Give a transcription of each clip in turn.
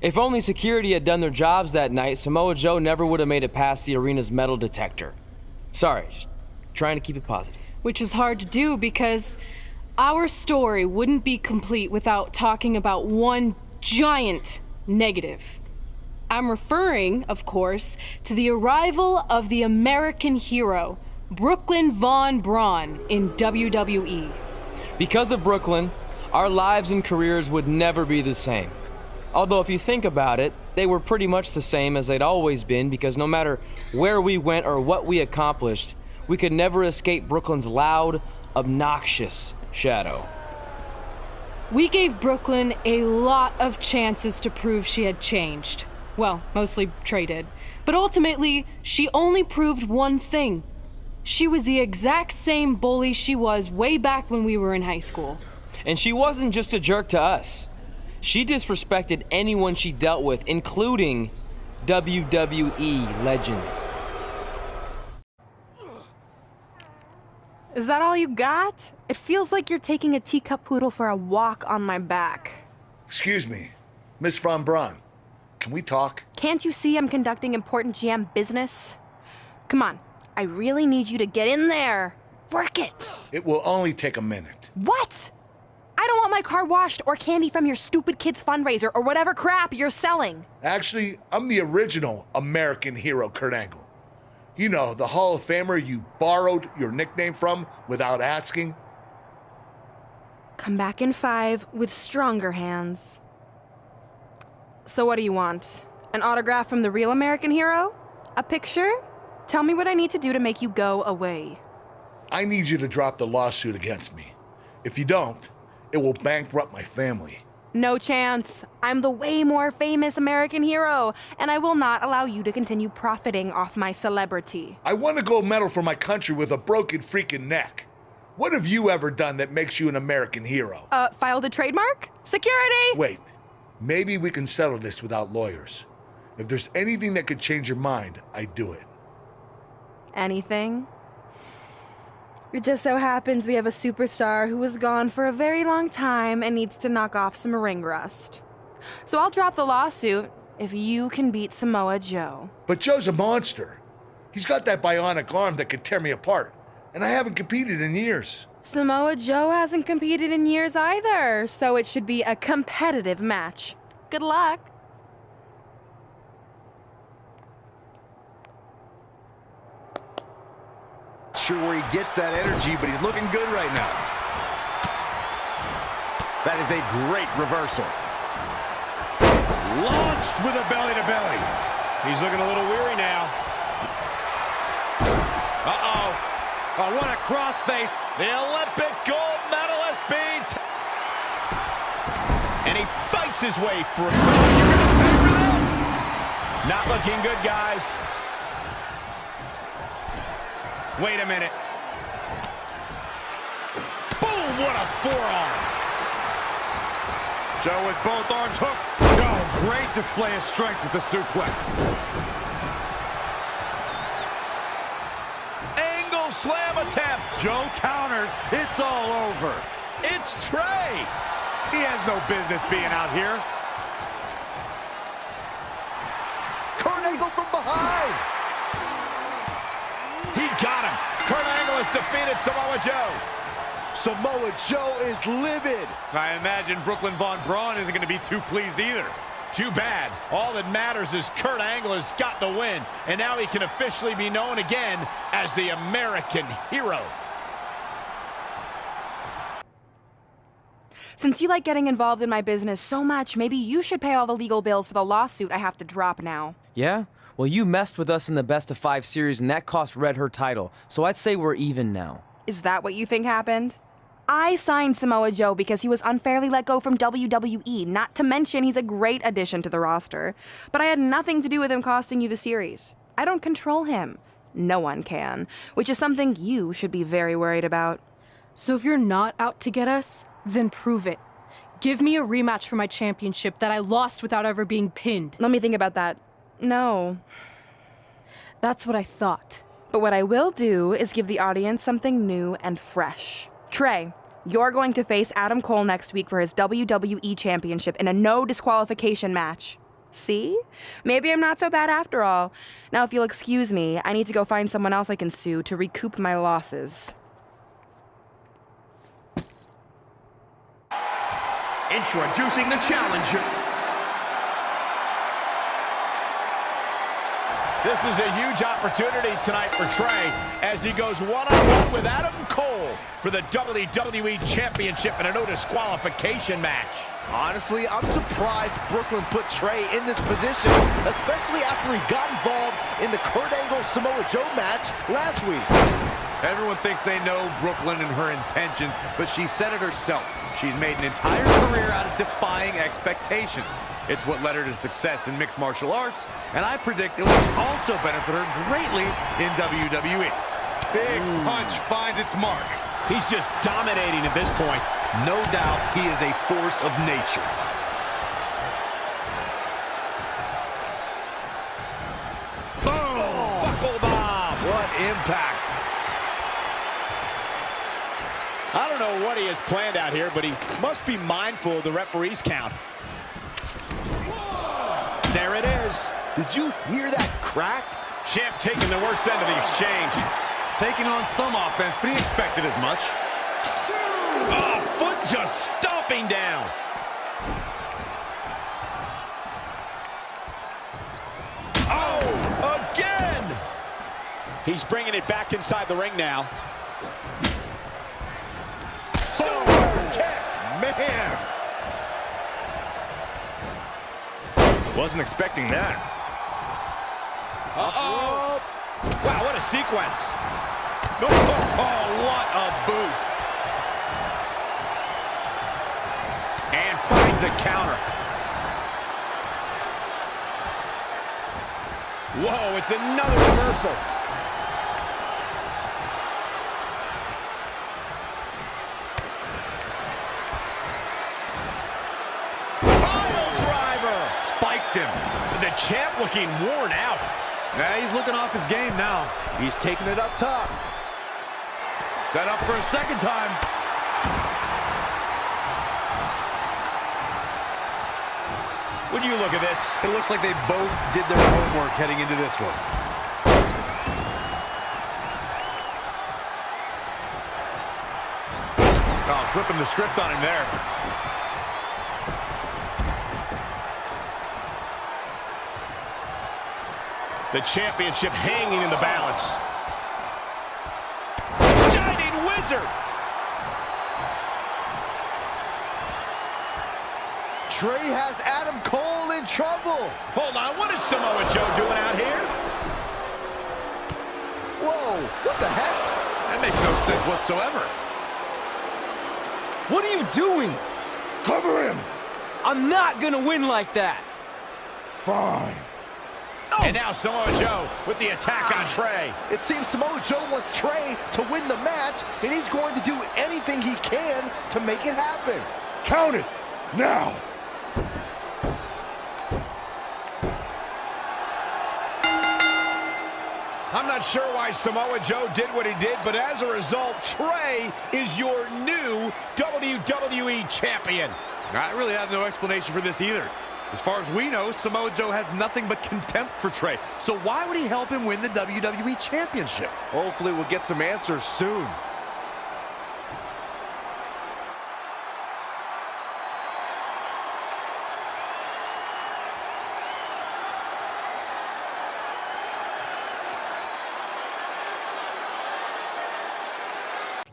If only security had done their jobs that night, Samoa Joe never would have made it past the arena's metal detector. Sorry, just trying to keep it positive. Which is hard to do because our story wouldn't be complete without talking about one giant negative. I'm referring, of course, to the arrival of the American hero, Brooklyn Von Braun, in WWE. Because of Brooklyn, our lives and careers would never be the same. Although if you think about it, they were pretty much the same as they'd always been, because no matter where we went or what we accomplished, we could never escape Brooklyn's loud, obnoxious shadow. We gave Brooklyn a lot of chances to prove she had changed. Well, mostly Trey did. But ultimately, she only proved one thing. She was the exact same bully she was way back when we were in high school. And she wasn't just a jerk to us. She disrespected anyone she dealt with, including WWE legends. Is that all you got? It feels like you're taking a teacup poodle for a walk on my back. Excuse me, Miss Von Braun. Can we talk? Can't you see I'm conducting important GM business? Come on, I really need you to get in there. Work it. It will only take a minute. What? I don't want my car washed or candy from your stupid kids fundraiser or whatever crap you're selling. Actually, I'm the original American hero, Kurt Angle. You know, the Hall of Famer you borrowed your nickname from without asking. Come back in 5 with stronger hands. So what do you want? An autograph from the real American hero? A picture? Tell me what I need to do to make you go away. I need you to drop the lawsuit against me. If you don't, it will bankrupt my family. No chance. I'm the way more famous American hero, and I will not allow you to continue profiting off my celebrity. I won a gold medal for my country with a broken freaking neck. What have you ever done that makes you an American hero? Filed a trademark? Security! Wait, maybe we can settle this without lawyers. If there's anything that could change your mind, I'd do it. Anything? It just so happens we have a superstar who was gone for a very long time and needs to knock off some ring rust. So I'll drop the lawsuit if you can beat Samoa Joe. But Joe's a monster. He's got that bionic arm that could tear me apart, and I haven't competed in years. Samoa Joe hasn't competed in years either, so it should be a competitive match. Good luck. Sure where he gets that energy, but he's looking good right now. That is a great reversal. Launched with a belly-to-belly. He's looking a little weary now. Uh-oh. Oh, what a crossface. The Olympic gold medalist being... And he fights his way through. Oh, you're going to pay for this? Not looking good, guys. Wait a minute. Boom, what a forearm. Joe with both arms hooked. Oh, great display of strength with the suplex. Angle slam attempt. Joe counters. It's all over. It's Trey. He has no business being out here. Kurt Angle from behind. He got him. Kurt Angle has defeated Samoa Joe. Samoa Joe is livid. I imagine Brooklyn Von Braun isn't going to be too pleased either. Too bad. All that matters is Kurt Angle has got the win, and now he can officially be known again as the American hero. Since you like getting involved in my business so much, maybe you should pay all the legal bills for the lawsuit I have to drop now. Yeah? Well, you messed with us in the Best of 5 series, and that cost Red her title, so I'd say we're even now. Is that what you think happened? I signed Samoa Joe because he was unfairly let go from WWE, not to mention he's a great addition to the roster. But I had nothing to do with him costing you the series. I don't control him. No one can, which is something you should be very worried about. So if you're not out to get us, then prove it. Give me a rematch for my championship that I lost without ever being pinned. Let me think about that. No. That's what I thought. But what I will do is give the audience something new and fresh. Trey, you're going to face Adam Cole next week for his WWE Championship in a no disqualification match. See? Maybe I'm not so bad after all. Now, if you'll excuse me, I need to go find someone else I can sue to recoup my losses. Introducing the challenger. This is a huge opportunity tonight for Trey as he goes one-on-one with Adam Cole for the WWE Championship in a no disqualification match. Honestly, I'm surprised Brooklyn put Trey in this position, especially after he got involved in the Kurt Angle Samoa Joe match last week. Everyone thinks they know Brooklyn and her intentions, but she said it herself. She's made an entire career out of defying expectations. It's what led her to success in mixed martial arts, and I predict it will also benefit her greatly in WWE. Big punch finds its mark. He's just dominating at this point. No doubt he is a force of nature. Boom! Buckle bomb! What impact! I don't know what he has planned out here, but he must be mindful of the referee's count. There it is. Did you hear that crack? Champ taking the worst end of the exchange. Taking on some offense, but he expected as much. Oh, foot just stomping down. Oh, again! He's bringing it back inside the ring now. Man! Wasn't expecting that. Uh-oh! Wow, what a sequence. Oh, what a boot. And finds a counter. Whoa, it's another reversal. Spiked him. The champ looking worn out. Yeah, he's looking off his game now. He's taking it up top. Set up for a second time. When you look at this, It looks like they both did their homework heading into this one. Oh, flipping the script on him there. the championship hanging in the balance. Shining Wizard! Trey has Adam Cole in trouble. Hold on, what is Samoa Joe doing out here? Whoa, what the heck? That makes no sense whatsoever. What are you doing? Cover him! I'm not gonna win like that. Fine. And now Samoa Joe with the attack on Trey. It seems Samoa Joe wants Trey to win the match, and he's going to do anything he can to make it happen. Count it! Now! I'm not sure why Samoa Joe did what he did, but as a result, Trey is your new WWE Champion. I really have no explanation for this either. As far as we know, Samoa Joe has nothing but contempt for Trey. So why would he help him win the WWE Championship? Hopefully we'll get some answers soon.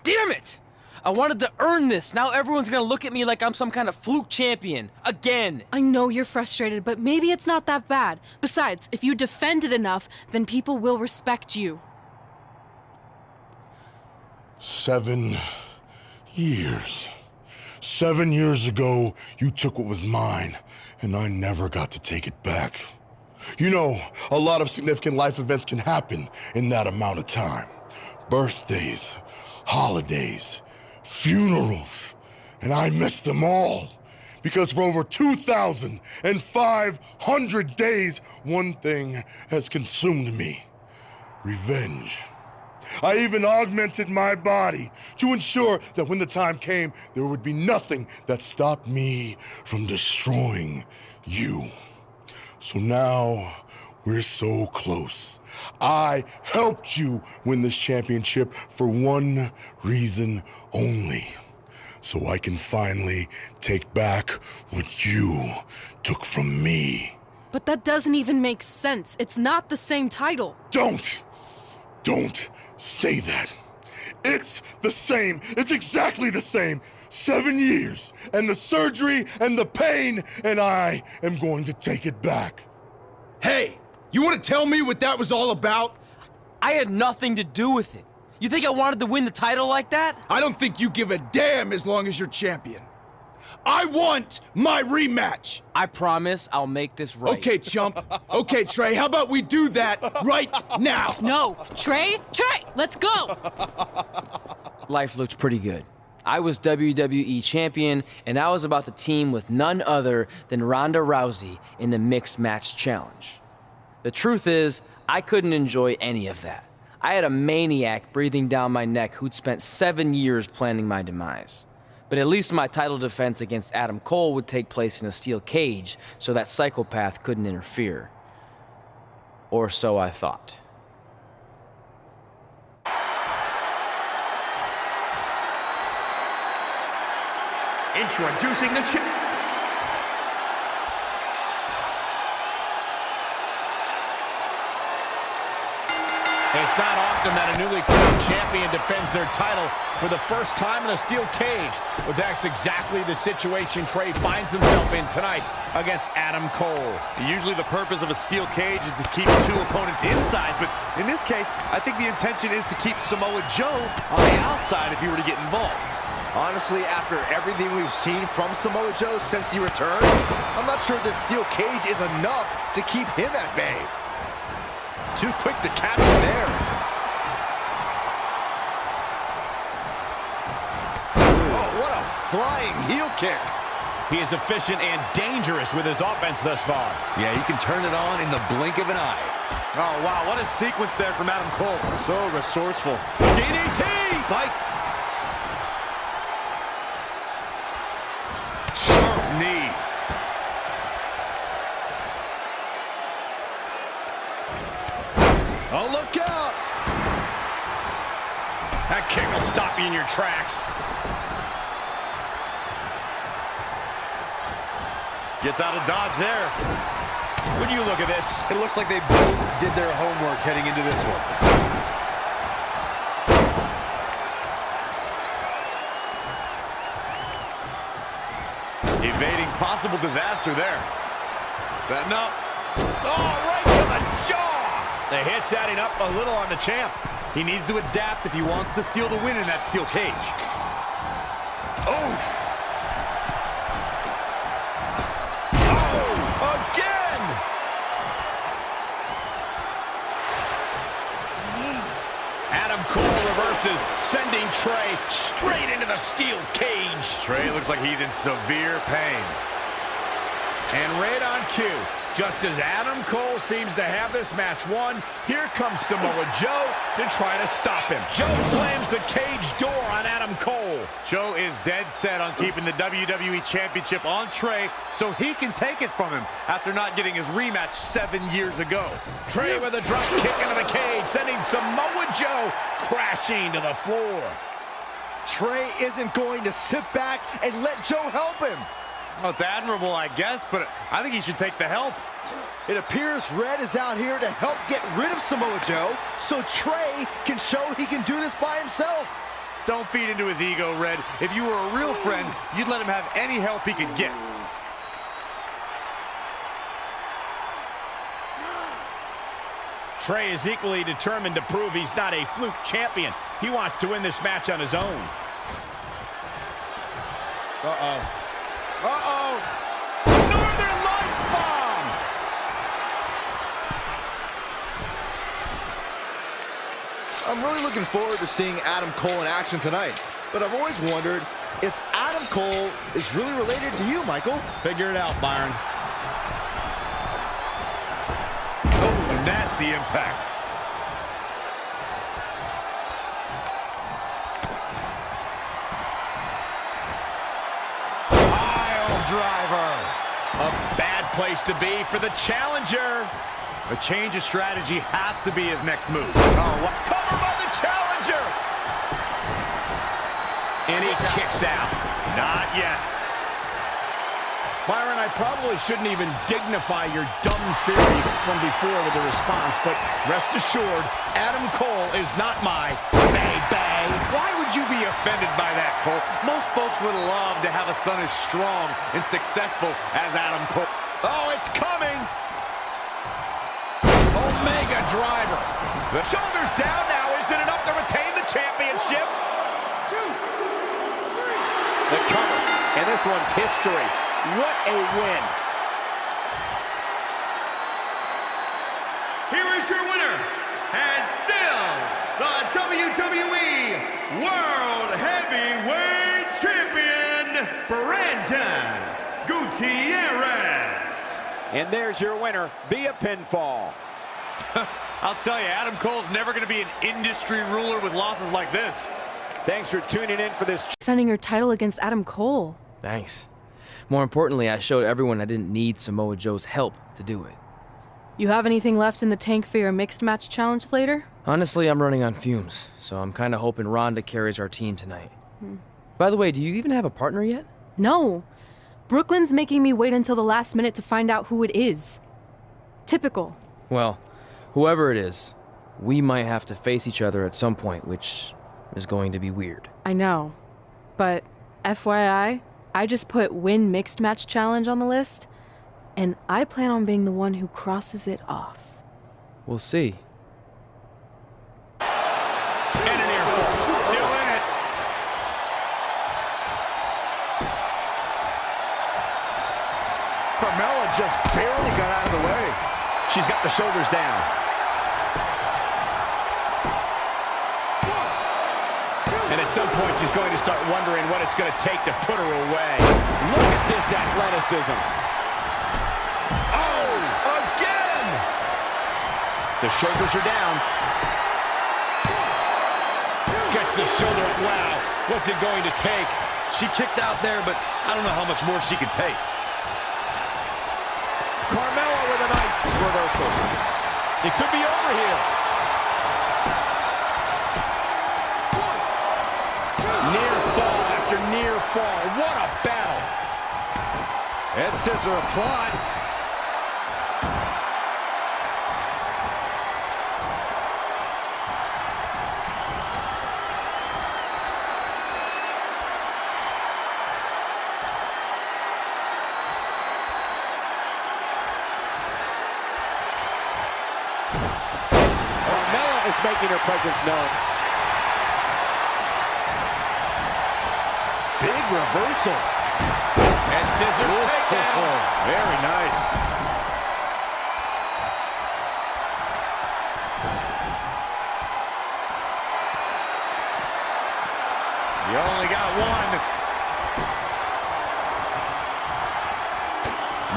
Damn it! I wanted to earn this. Now everyone's gonna look at me like I'm some kind of fluke champion. Again. I know you're frustrated, but maybe it's not that bad. Besides, if you defend it enough, then people will respect you. 7 years. 7 years ago, you took what was mine, and I never got to take it back. You know, a lot of significant life events can happen in that amount of time. Birthdays, holidays, funerals, and I missed them all. Because for over 2,500 days, one thing has consumed me: revenge. I even augmented my body to ensure that when the time came, there would be nothing that stopped me from destroying you. So now we're so close. I helped you win this championship for one reason only. So I can finally take back what you took from me. But that doesn't even make sense. It's not the same title. Don't say that. It's the same. It's exactly the same. 7 years, and the surgery, and the pain, and I am going to take it back. Hey, you want to tell me what that was all about? I had nothing to do with it. You think I wanted to win the title like that? I don't think you give a damn as long as you're champion. I want my rematch! I promise I'll make this right. Okay, chump. Okay, Trey, how about we do that right now? No, Trey, let's go! Life looked pretty good. I was WWE champion, and I was about to team with none other than Ronda Rousey in the Mixed Match Challenge. The truth is, I couldn't enjoy any of that. I had a maniac breathing down my neck who'd spent 7 years planning my demise. But at least my title defense against Adam Cole would take place in a steel cage, so that psychopath couldn't interfere. Or so I thought. Introducing the champ. It's not often that a newly crowned champion defends their title for the first time in a steel cage, but that's exactly the situation Trey finds himself in tonight against Adam Cole. Usually the purpose of a steel cage is to keep two opponents inside, but in this case, I think the intention is to keep Samoa Joe on the outside if he were to get involved. Honestly, after everything we've seen from Samoa Joe since he returned, I'm not sure this steel cage is enough to keep him at bay. Too quick to capture there. Oh, what a flying heel kick. He is efficient and dangerous with his offense thus far. Yeah, you can turn it on in the blink of an eye. Oh, wow, what a sequence there from Adam Cole. So resourceful. DDT! Fight. Sharp knee. Oh, look out! That kick will stop you in your tracks. Gets out of dodge there. When you look at this, It looks like they both did their homework heading into this one. Evading possible disaster there. Setting up. oh, right to the jaw. The hit's adding up a little on the champ. He needs to adapt if he wants to steal the win in that steel cage. Oh! Oh, again! Adam Cole reverses, sending Trey straight into the steel cage. Trey looks like he's in severe pain. And right on cue, just as Adam Cole seems to have this match won, here comes Samoa Joe to try to stop him. Joe slams the cage door on Adam Cole. Joe is dead set on keeping the WWE Championship on Trey so he can take it from him after not getting his rematch 7 years ago. Trey with a drop kick into the cage, sending Samoa Joe crashing to the floor. Trey isn't going to sit back and let Joe help him. Well, it's admirable, I guess, but I think he should take the help. It appears Red is out here to help get rid of Samoa Joe so Trey can show he can do this by himself. Don't feed into his ego, Red. If you were a real friend, you'd let him have any help he could get. Trey is equally determined to prove he's not a fluke champion. He wants to win this match on his own. Uh-oh. Uh-oh! Northern Lights bomb! I'm really looking forward to seeing Adam Cole in action tonight. But I've always wondered if Adam Cole is really related to you, Michael. Figure it out, Byron. Oh, nasty impact. Driver. A bad place to be for the challenger. A change of strategy has to be his next move. Oh, what? Cover by the challenger! And he kicks out. Not yet. Byron, I probably shouldn't even dignify your dumb theory from before with the response, but rest assured, Adam Cole is not my baby. Why would you be offended by that, Cole? Most folks would love to have a son as strong and successful as Adam Cole. Oh, it's coming! Omega driver. The shoulders down now. Is it enough to retain the championship? 1, 2, 3. The cover, and this one's history. What a win. Here is your winner, and still the WWE World Heavyweight Champion, Brandon Gutierrez. And there's your winner via pinfall. I'll tell you, Adam Cole's never going to be an industry ruler with losses like this. Thanks for tuning in for this. Defending her title against Adam Cole. Thanks. More importantly, I showed everyone I didn't need Samoa Joe's help to do it. You have anything left in the tank for your mixed match challenge later? Honestly, I'm running on fumes, so I'm kind of hoping Ronda carries our team tonight. By the way, do you even have a partner yet? No. Brooklyn's making me wait until the last minute to find out who it is. Typical. Well, whoever it is, we might have to face each other at some point, which is going to be weird. I know. But FYI, I just put win mixed match challenge on the list, and I plan on being the one who crosses it off. We'll see. And an earful. Still in it. Carmella just barely got out of the way. She's got the shoulders down. And at some point, she's going to start wondering what it's going to take to put her away. Look at this athleticism. Oh, again! The shoulders are down. Gets the shoulder up. Wow, what's it going to take? She kicked out there, but I don't know how much more she can take. Carmella with a nice reversal. It could be over here. Near fall after near fall. What a battle. And scissor applied. Carmella is making her presence known. Big reversal. And scissors takedown. Very nice. You only got one.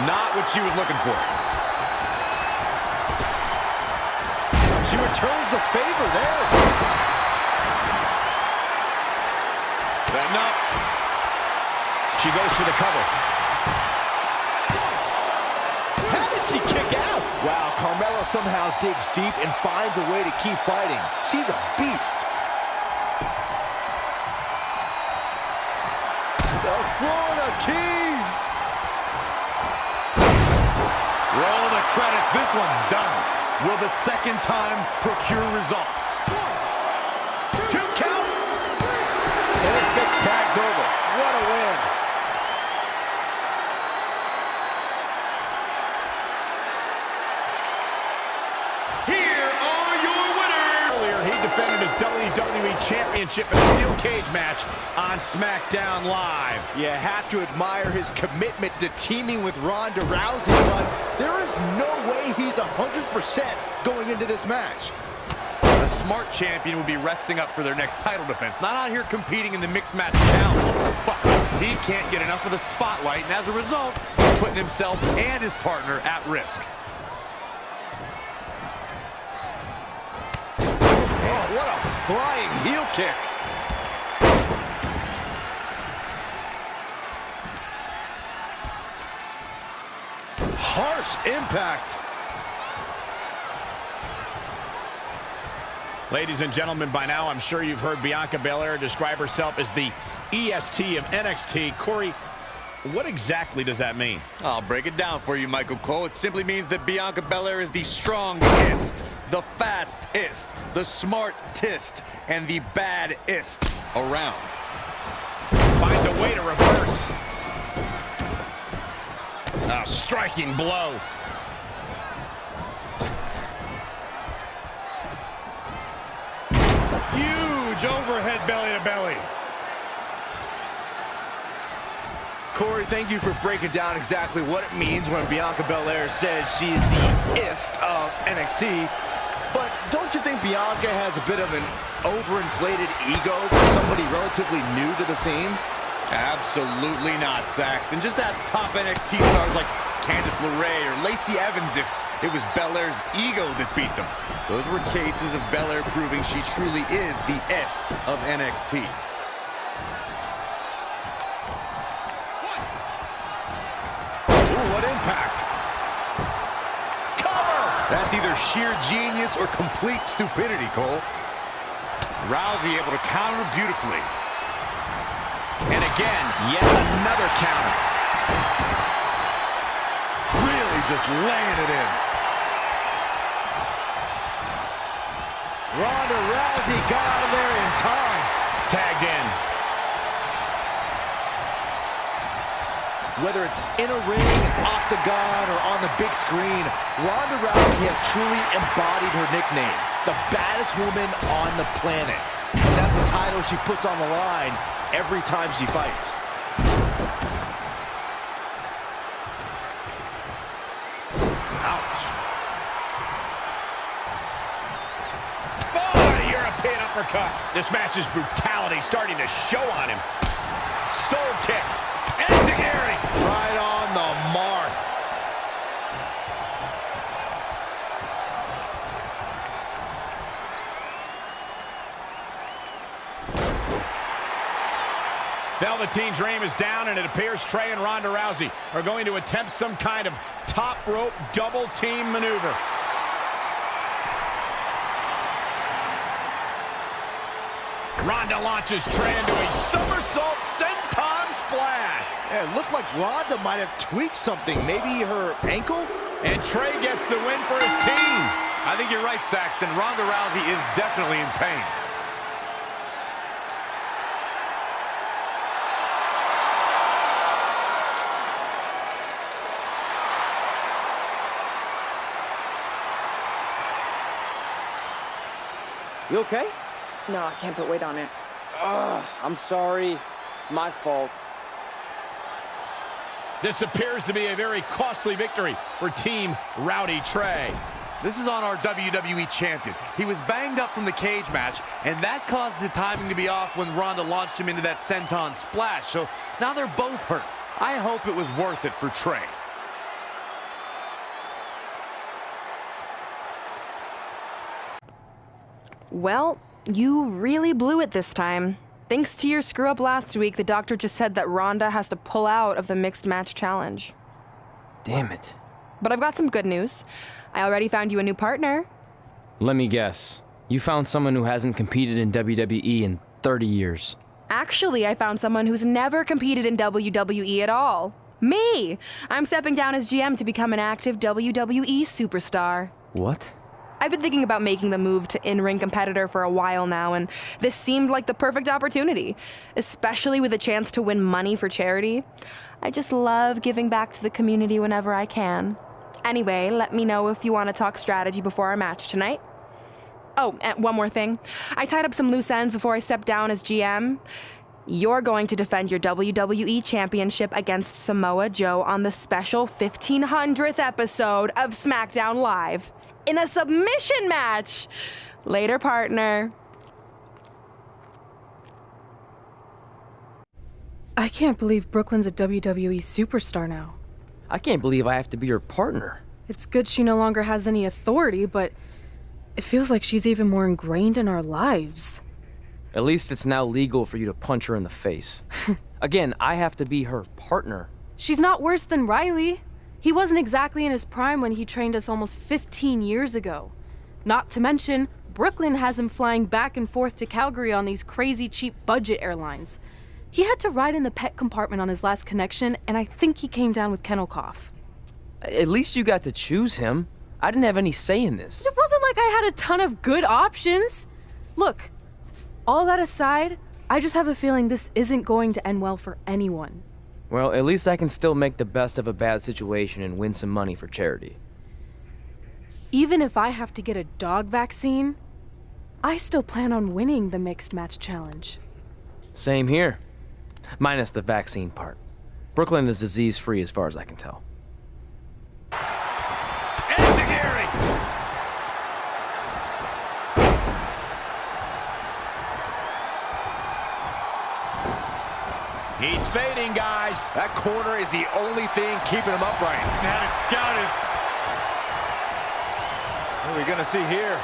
Not what she was looking for. She returns the favor there. Setting up. She goes for the cover. How did she kick out? Wow, Carmella somehow digs deep and finds a way to keep fighting. She's a beast. The Florida Keys. Roll the credits. This one's done. Will the second time procure results? 2 count. And this next tag's over. What a win. Here are your winners. Earlier, he defended his WWE Championship in a steel cage match on SmackDown Live. You have to admire his commitment to teaming with Ronda Rousey, but there is no way he's 100% going into this match. A smart champion would be resting up for their next title defense. Not out here competing in the mixed match challenge. But he can't get enough of the spotlight, and as a result, he's putting himself and his partner at risk. Oh, what a flying heel kick. harsh impact. Ladies and gentlemen, by now I'm sure you've heard Bianca Belair describe herself as the EST of NXT. Corey, what exactly does that mean? I'll break it down for you, Michael Cole. It simply means that Bianca Belair is the strongest, the fastest, the smartest, and the baddest around. Finds a way to reverse. A striking blow. Huge overhead belly to belly. Corey, thank you for breaking down exactly what it means when Bianca Belair says she is the ist of NXT. But don't you think Bianca has a bit of an overinflated ego for somebody relatively new to the scene? Absolutely not, Saxton. Just ask top NXT stars like Candice LeRae or Lacey Evans if it was Belair's ego that beat them. Those were cases of Belair proving she truly is the est of NXT. Ooh, what impact. Cover! That's either sheer genius or complete stupidity, Cole. Rousey able to counter beautifully. And again, yet another counter. Really just laying it in. Ronda Rousey got out of there in time. Tagged in. Whether it's in a ring, octagon, or on the big screen, Ronda Rousey has truly embodied her nickname, the baddest woman on the planet. And that's a title she puts on the line every time she fights. Ouch. Oh, a European uppercut. This match's brutality starting to show on him. Soul kick. Enzuigiri. Right on the mark. Velveteen Dream is down, and it appears Trey and Ronda Rousey are going to attempt some kind of top rope double team maneuver. Ronda launches Trey into a somersault senton splash. Yeah, it looked like Ronda might have tweaked something, maybe her ankle? And Trey gets the win for his team. I think you're right, Saxton. Ronda Rousey is definitely in pain. You okay? No, I can't put weight on it. I'm sorry. It's my fault. This appears to be a very costly victory for Team Rowdy Trey. This is on our WWE champion. He was banged up from the cage match, and that caused the timing to be off when Ronda launched him into that senton splash. So now they're both hurt. I hope it was worth it for Trey. Well, you really blew it this time. Thanks to your screw-up last week, the doctor just said that Ronda has to pull out of the mixed match challenge. Damn it. But I've got some good news. I already found you a new partner. Let me guess. You found someone who hasn't competed in WWE in 30 years. Actually, I found someone who's never competed in WWE at all. Me! I'm stepping down as GM to become an active WWE superstar. What? I've been thinking about making the move to in-ring competitor for a while now, and this seemed like the perfect opportunity, especially with a chance to win money for charity. I just love giving back to the community whenever I can. Anyway, let me know if you want to talk strategy before our match tonight. Oh, and one more thing. I tied up some loose ends before I stepped down as GM. You're going to defend your WWE Championship against Samoa Joe on the special 1500th episode of SmackDown Live. In a submission match. Later, partner. I can't believe Brooklyn's a WWE superstar now. I can't believe I have to be your partner. It's good she no longer has any authority, but it feels like she's even more ingrained in our lives. At least it's now legal for you to punch her in the face. Again, I have to be her partner. She's not worse than Riley. He wasn't exactly in his prime when he trained us almost 15 years ago. Not to mention, Brooklyn has him flying back and forth to Calgary on these crazy cheap budget airlines. He had to ride in the pet compartment on his last connection, and I think he came down with kennel cough. At least you got to choose him. I didn't have any say in this. It wasn't like I had a ton of good options. Look, all that aside, I just have a feeling this isn't going to end well for anyone. Well, at least I can still make the best of a bad situation and win some money for charity. Even if I have to get a dog vaccine, I still plan on winning the mixed match challenge. Same here. Minus the vaccine part. Brooklyn is disease-free as far as I can tell. He's fading, guys. That corner is the only thing keeping him upright. Had it scouted. What are we gonna see here?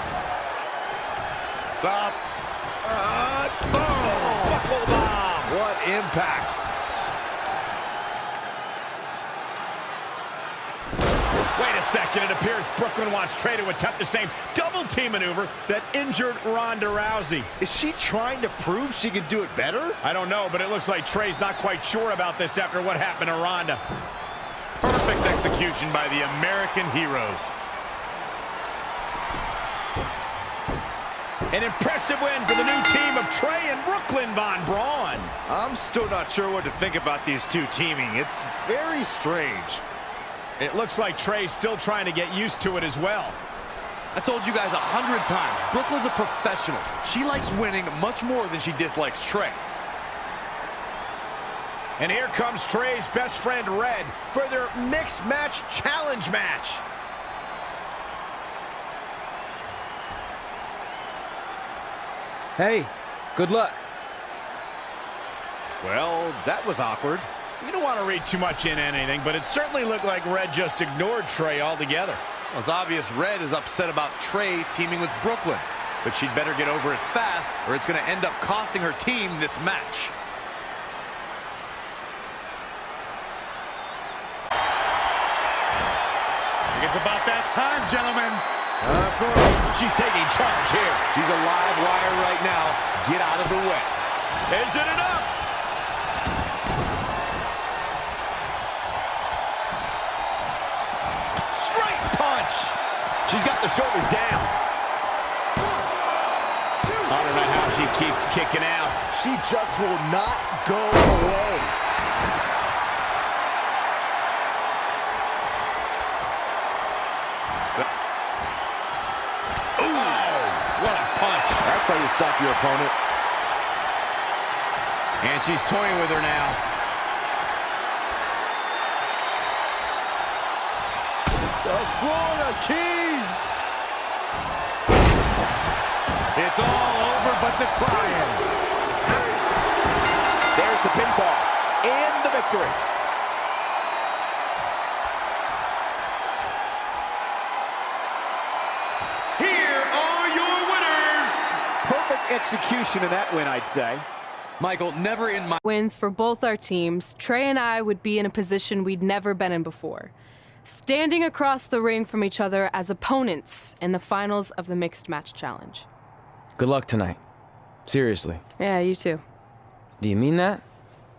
It's up. Buckle bomb. What impact. Wait a second. It appears Brooklyn wants Trey to attempt the same double team maneuver that injured Ronda Rousey. Is she trying to prove she can do it better? I don't know, but it looks like Trey's not quite sure about this after what happened to Ronda. Perfect execution by the American heroes. An impressive win for the new team of Trey and Brooklyn Von Braun. I'm still not sure what to think about these two teaming. It's very strange. It looks like Trey's still trying to get used to it as well. I told you guys 100 times, Brooklyn's a professional. She likes winning much more than she dislikes Trey. And here comes Trey's best friend, Red, for their mixed match challenge match. Hey, good luck. Well, that was awkward. You don't want to read too much into anything, but it certainly looked like Red just ignored Trey altogether. Well, it's obvious Red is upset about Trey teaming with Brooklyn, but she'd better get over it fast or it's going to end up costing her team this match. It's about that time, gentlemen. She's taking charge here. She's a live wire right now. Get out of the way. Isn't it up? Straight punch. She's got the shoulders down. I don't know how she keeps kicking out. She just will not go away. What a punch. That's how you stop your opponent. And she's toying with her now. The Florida Keys. It's all over but the crying. There's the pinfall and the victory. Here are your winners. Perfect execution in that win, I'd say. Michael, never in my... Wins for both our teams, Trey and I would be in a position we'd never been in before. Standing across the ring from each other as opponents in the finals of the Mixed Match Challenge. Good luck tonight. Seriously. Yeah, you too. Do you mean that?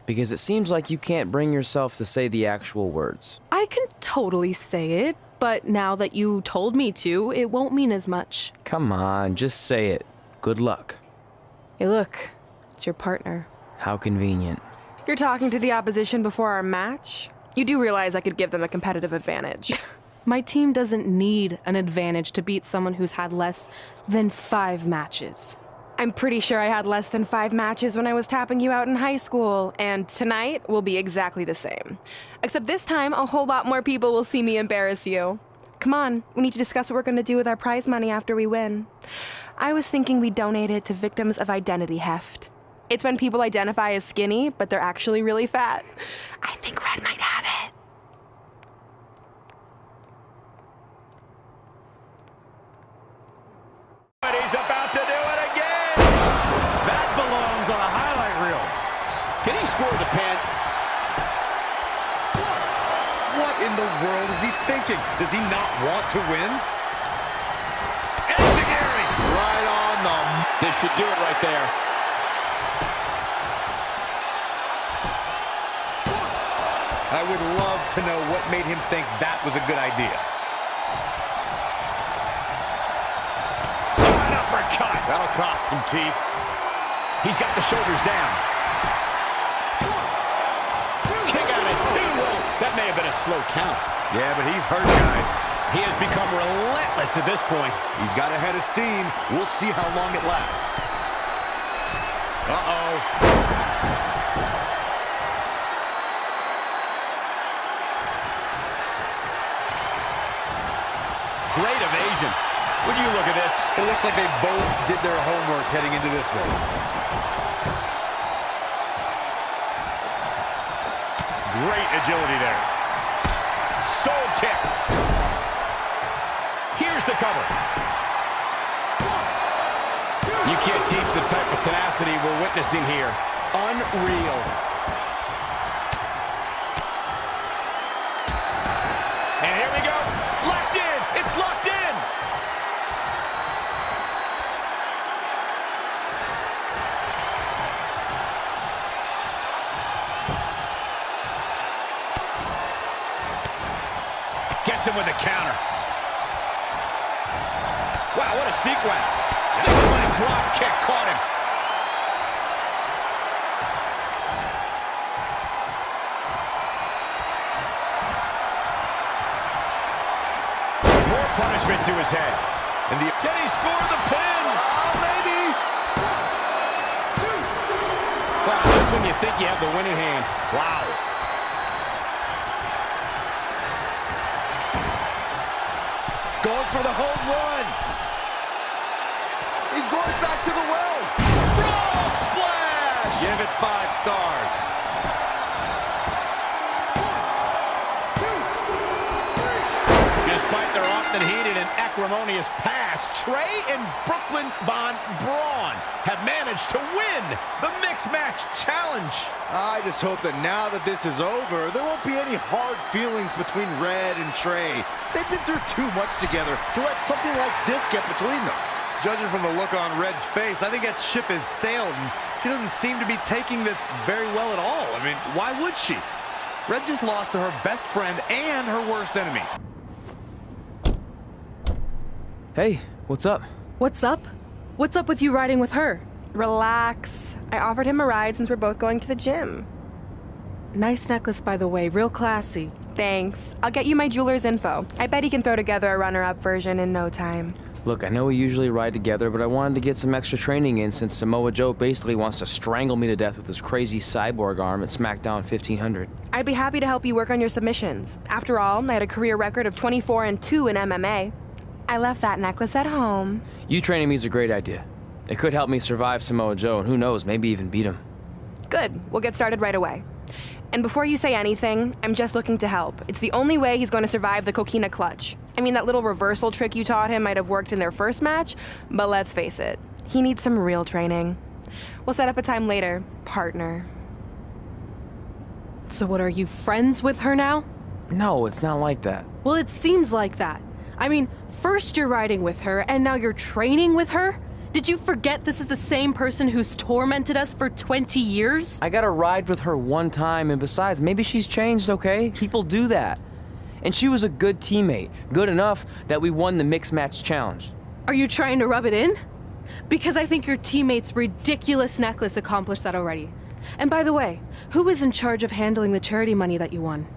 Because it seems like you can't bring yourself to say the actual words. I can totally say it, but now that you told me to, it won't mean as much. Come on, just say it. Good luck. Hey, look, it's your partner. How convenient. You're talking to the opposition before our match? You do realize I could give them a competitive advantage. My team doesn't need an advantage to beat someone who's had less than 5 matches. I'm pretty sure I had less than 5 matches when I was tapping you out in high school, and tonight will be exactly the same. Except this time, a whole lot more people will see me embarrass you. Come on, we need to discuss what we're going to do with our prize money after we win. I was thinking we'd donate it to victims of identity heft. It's when people identify as skinny, but they're actually really fat. I think Red might have it. But he's about to do it again. That belongs on a highlight reel. Can he score the pin? What in the world is he thinking? Does he not want to win? Enzuigiri! Right on the... This should do it right there. I would love to know what made him think that was a good idea. An uppercut. That'll cost some teeth. He's got the shoulders down. Kick out at 2. That may have been a slow count. Yeah, but he's hurt, guys. He has become relentless at this point. He's got a head of steam. We'll see how long it lasts. Uh-oh. Great evasion. Would you look at this? It looks like they both did their homework heading into this one. Great agility there. Soul kick. Here's the cover. You can't teach the type of tenacity we're witnessing here. Unreal. And here we go. Locked in. It's locked in. Gets him with a counter. Wow, what a sequence. Single leg drop kick caught him. More punishment to his head. And can he score the pin? Maybe. Wow, just when you think you have the winning hand. Wow. Going for the home run. He's going back to the well. Frog splash! Give it 5 stars. Despite their often heated and acrimonious past, Trey and Brooklyn Von Braun have managed to win the Mixed Match Challenge. I just hope that now that this is over, there won't be any hard feelings between Red and Trey. They've been through too much together to let something like this get between them. Judging from the look on Red's face, I think that ship has sailed, and she doesn't seem to be taking this very well at all. I mean, why would she? Red just lost to her best friend and her worst enemy. Hey, what's up? What's up? What's up with you riding with her? Relax. I offered him a ride since we're both going to the gym. Nice necklace, by the way. Real classy. Thanks. I'll get you my jeweler's info. I bet he can throw together a runner-up version in no time. Look, I know we usually ride together, but I wanted to get some extra training in since Samoa Joe basically wants to strangle me to death with his crazy cyborg arm at SmackDown 1500. I'd be happy to help you work on your submissions. After all, I had a career record of 24-2 in MMA. I left that necklace at home. You training me is a great idea. It could help me survive Samoa Joe, and who knows, maybe even beat him. Good. We'll get started right away. And before you say anything, I'm just looking to help. It's the only way he's going to survive the coquina clutch. I mean, that little reversal trick you taught him might have worked in their first match, but let's face it, he needs some real training. We'll set up a time later, partner. So what, are you friends with her now? No, it's not like that. Well, it seems like that. I mean, first you're riding with her, and now you're training with her? Did you forget this is the same person who's tormented us for 20 years? I got to ride with her one time, and besides, maybe she's changed, okay? People do that. And she was a good teammate, good enough that we won the Mixed Match Challenge. Are you trying to rub it in? Because I think your teammate's ridiculous necklace accomplished that already. And by the way, who is in charge of handling the charity money that you won?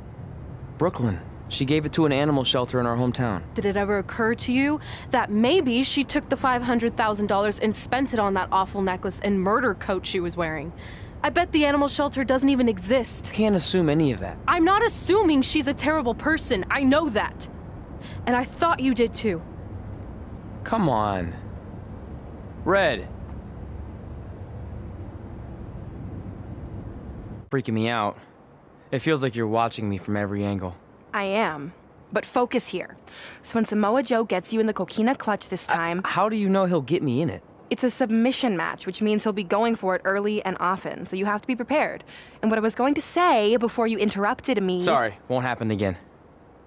Brooklyn. She gave it to an animal shelter in our hometown. Did it ever occur to you that maybe she took the $500,000 and spent it on that awful necklace and murder coat she was wearing? I bet the animal shelter doesn't even exist. Can't assume any of that. I'm not assuming she's a terrible person. I know that. And I thought you did too. Come on. Red. Freaking me out. It feels like you're watching me from every angle. I am. But focus here. So when Samoa Joe gets you in the coquina clutch this time... How do you know he'll get me in it? It's a submission match, which means he'll be going for it early and often, so you have to be prepared. And what I was going to say before you interrupted me... Sorry, won't happen again.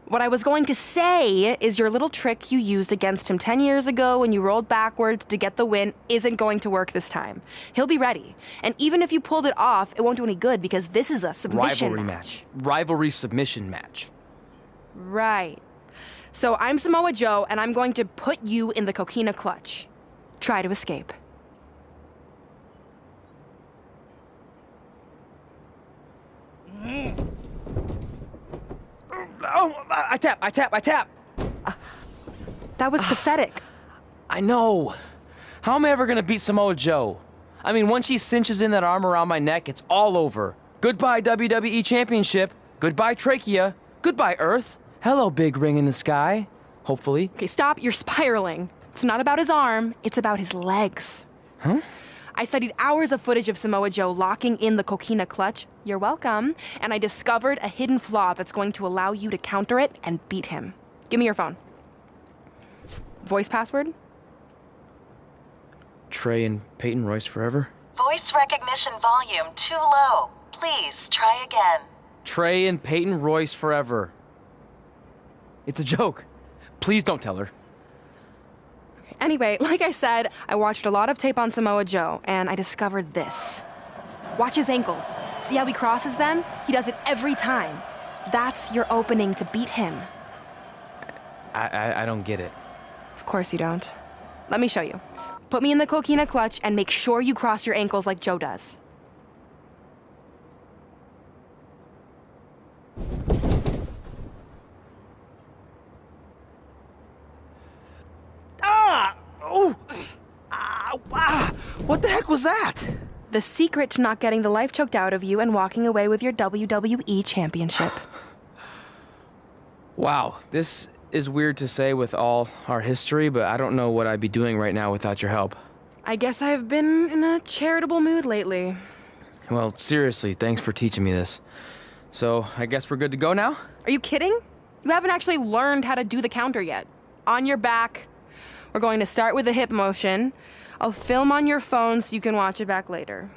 What I was going to say is your little trick you used against him 10 years ago when you rolled backwards to get the win isn't going to work this time. He'll be ready. And even if you pulled it off, it won't do any good because this is a submission Rivalry match. Rivalry submission match. Right. So I'm Samoa Joe, and I'm going to put you in the coquina clutch. Try to escape. Oh, I tap. That was pathetic. I know. How am I ever gonna beat Samoa Joe? I mean, once she cinches in that arm around my neck, it's all over. Goodbye, WWE Championship. Goodbye, Trachea. Goodbye, Earth. Hello, big ring in the sky. Hopefully. Okay, stop. You're spiraling. It's not about his arm. It's about his legs. Huh? I studied hours of footage of Samoa Joe locking in the coquina clutch. You're welcome. And I discovered a hidden flaw that's going to allow you to counter it and beat him. Give me your phone. Voice password? Trey and Peyton Royce forever? Voice recognition volume too low. Please try again. Trey and Peyton Royce forever. It's a joke. Please don't tell her. Anyway, like I said, I watched a lot of tape on Samoa Joe, and I discovered this. Watch his ankles. See how he crosses them? He does it every time. That's your opening to beat him. I don't get it. Of course you don't. Let me show you. Put me in the coquina clutch and make sure you cross your ankles like Joe does. What the heck was that? The secret to not getting the life choked out of you and walking away with your WWE championship. Wow, this is weird to say with all our history, but I don't know what I'd be doing right now without your help. I guess I've been in a charitable mood lately. Well, seriously, thanks for teaching me this. So, I guess we're good to go now? Are you kidding? You haven't actually learned how to do the counter yet. On your back. We're going to start with a hip motion. I'll film on your phone so you can watch it back later.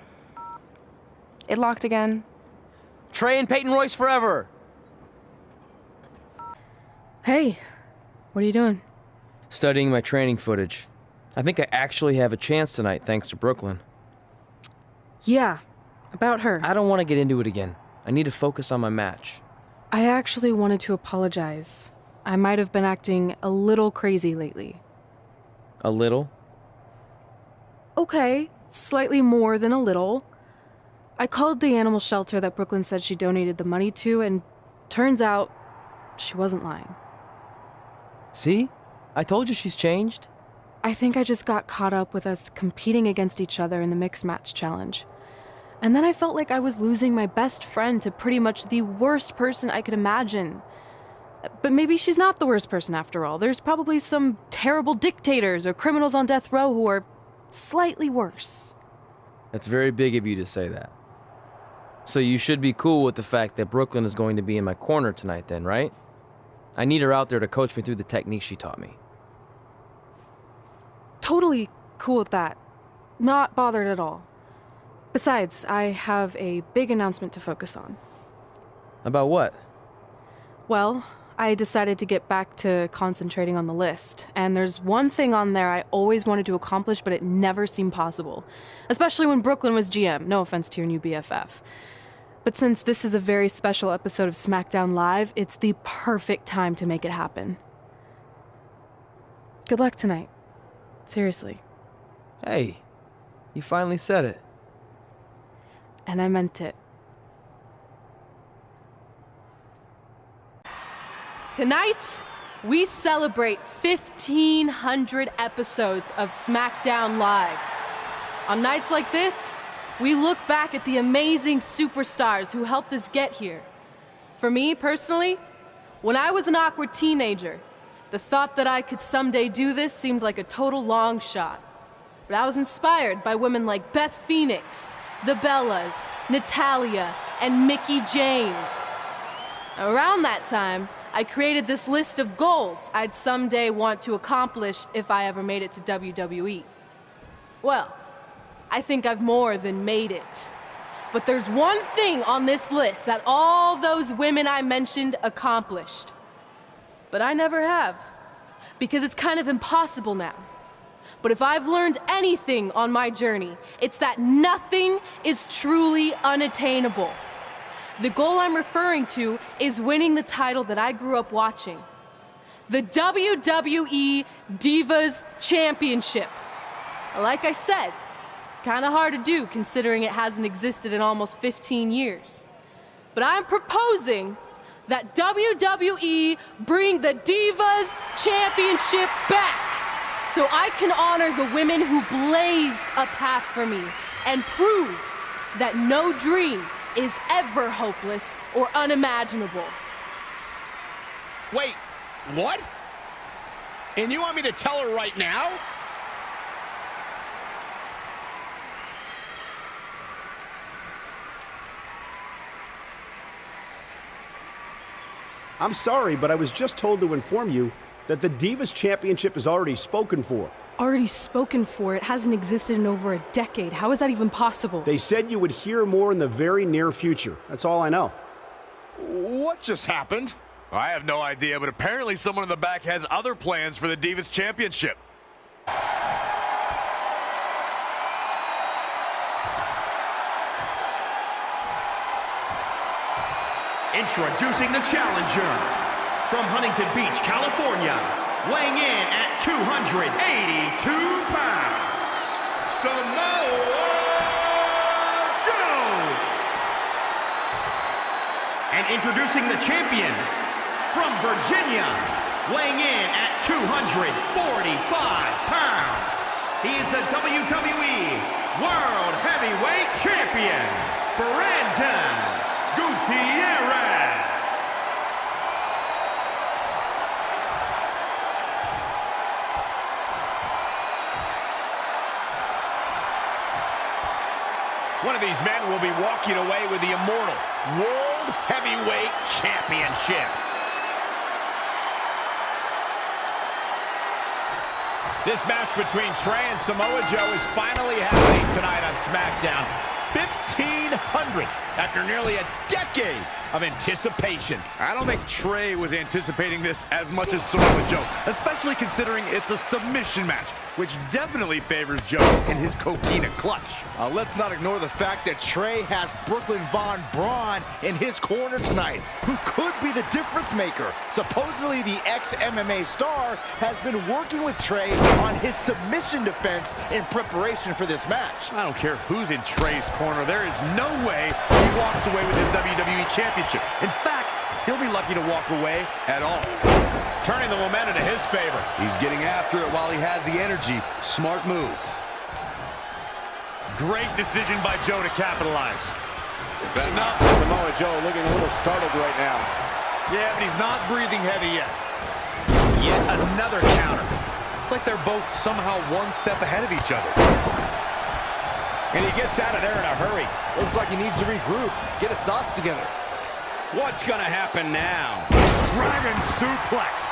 It locked again. Trey and Peyton Royce forever! Hey, what are you doing? Studying my training footage. I think I actually have a chance tonight thanks to Brooklyn. Yeah, about her. I don't want to get into it again. I need to focus on my match. I actually wanted to apologize. I might have been acting a little crazy lately. A little? Okay, slightly more than a little. I called the animal shelter that Brooklyn said she donated the money to, and turns out she wasn't lying. See? I told you she's changed. I think I just got caught up with us competing against each other in the mixed match challenge. And then I felt like I was losing my best friend to pretty much the worst person I could imagine. But maybe she's not the worst person after all. There's probably some terrible dictators or criminals on death row who are slightly worse. That's very big of you to say that. So you should be cool with the fact that Brooklyn is going to be in my corner tonight then, right? I need her out there to coach me through the technique she taught me. Totally cool with that. Not bothered at all. Besides, I have a big announcement to focus on. About what? Well, I decided to get back to concentrating on the list, and there's one thing on there I always wanted to accomplish, but it never seemed possible. Especially when Brooklyn was GM, no offense to your new BFF. But since this is a very special episode of SmackDown Live, it's the perfect time to make it happen. Good luck tonight. Seriously. Hey, you finally said it. And I meant it. Tonight, we celebrate 1,500 episodes of SmackDown Live. On nights like this, we look back at the amazing superstars who helped us get here. For me, personally, when I was an awkward teenager, the thought that I could someday do this seemed like a total long shot. But I was inspired by women like Beth Phoenix, the Bellas, Natalia, and Mickie James. Around that time, I created this list of goals I'd someday want to accomplish if I ever made it to WWE. Well, I think I've more than made it. But there's one thing on this list that all those women I mentioned accomplished. but I never have. Because it's kind of impossible now. But if I've learned anything on my journey, it's that nothing is truly unattainable. The goal I'm referring to is winning the title that I grew up watching. The WWE Divas Championship. Like I said, kind of hard to do considering it hasn't existed in almost 15 years. But I'm proposing that WWE bring the Divas Championship back so I can honor the women who blazed a path for me and prove that no dream is ever hopeless or unimaginable. Wait, what? And you want me to tell her right now? I'm sorry, but I was just told to inform you that the Divas Championship is already spoken for. Already spoken for? It hasn't existed in over a decade. How is that even possible? They said you would hear more in the very near future. That's all I know. What just happened? I have no idea, but apparently someone in the back has other plans for the Divas Championship. Introducing the challenger from Huntington Beach, California, weighing in at 282 pounds, Samoa Joe. And introducing the champion from Virginia, weighing in at 245 pounds. He is the WWE World Heavyweight Champion, Brandon Gutierrez. One of these men will be walking away with the immortal World Heavyweight Championship. This match between Trey and Samoa Joe is finally happening tonight on SmackDown. 1,500 after nearly a decade of anticipation. I don't think Trey was anticipating this as much as Samoa Joe, especially considering it's a submission match, which definitely favors Joe in his coquina clutch. Let's not ignore the fact that Trey has Brooklyn Von Braun in his corner tonight, who could be the difference maker. Supposedly, the ex-MMA star has been working with Trey on his submission defense in preparation for this match. I don't care who's in Trey's corner. There is no way he walks away with his WWE Championship. In fact, he'll be lucky to walk away at all. Turning the momentum to his favor. He's getting after it while he has the energy. Smart move. Great decision by Joe to capitalize. Samoa Joe looking a little startled right now. Yeah, but he's not breathing heavy yet. Yet another counter. It's like they're both somehow one step ahead of each other. And he gets out of there in a hurry. Looks like he needs to regroup, get his thoughts together. What's gonna happen now? Dragon suplex.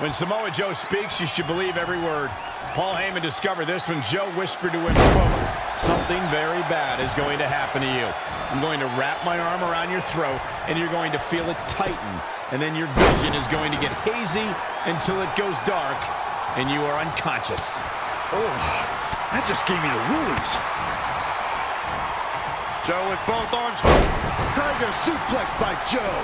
When Samoa Joe speaks, you should believe every word. Paul Heyman discovered this when Joe whispered to him, quote, "Something very bad is going to happen to you. I'm going to wrap my arm around your throat, and you're going to feel it tighten. And then your vision is going to get hazy until it goes dark, and you are unconscious." Oh, that just gave me the willies. Joe with both arms hooked. Tiger suplex by Joe.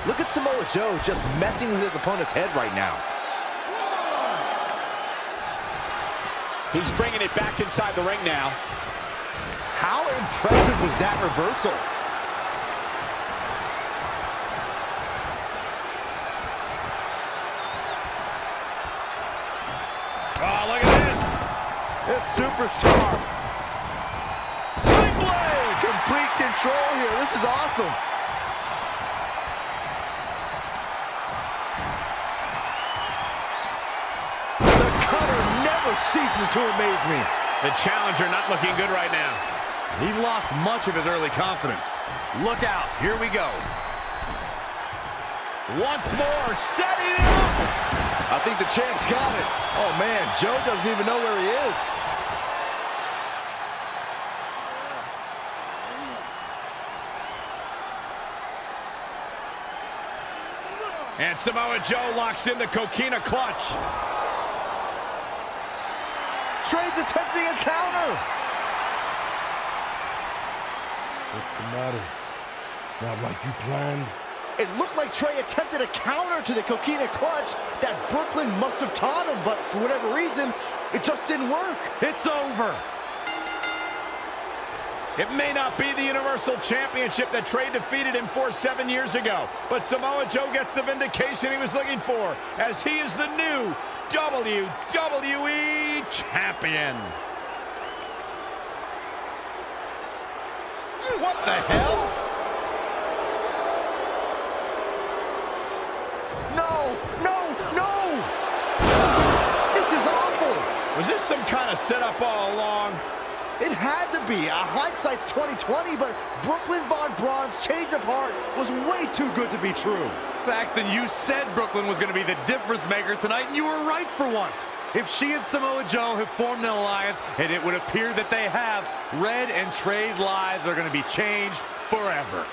Look at Samoa Joe just messing with his opponent's head right now. He's bringing it back inside the ring now. How impressive was that reversal? Oh, look at this. This superstar. Sling blade. Complete control here. This is awesome. The cutter never ceases to amaze me. The challenger not looking good right now. He's lost much of his early confidence. Look out. Here we go. Once more, setting it up. I think the champ's got it. Oh, man, Joe doesn't even know where he is. And Samoa Joe locks in the coquina clutch. Trey's attempting a counter. What's the matter? Not like you planned? It looked like Trey attempted a counter to the coquina clutch that Brooklyn must have taught him, but for whatever reason, it just didn't work. It's over. It may not be the Universal Championship that Trey defeated him for 7 years ago, but Samoa Joe gets the vindication he was looking for, as he is the new WWE Champion. What the hell? No, no, no! This is awful! Was this some kind of setup all along? It had to be. Hindsight's 20/20, but Brooklyn Von Braun's change of heart was way too good to be true. Saxton, you said Brooklyn was going to be the difference maker tonight, and you were right for once. If she and Samoa Joe have formed an alliance, and it would appear that they have, Red and Trey's lives are going to be changed forever.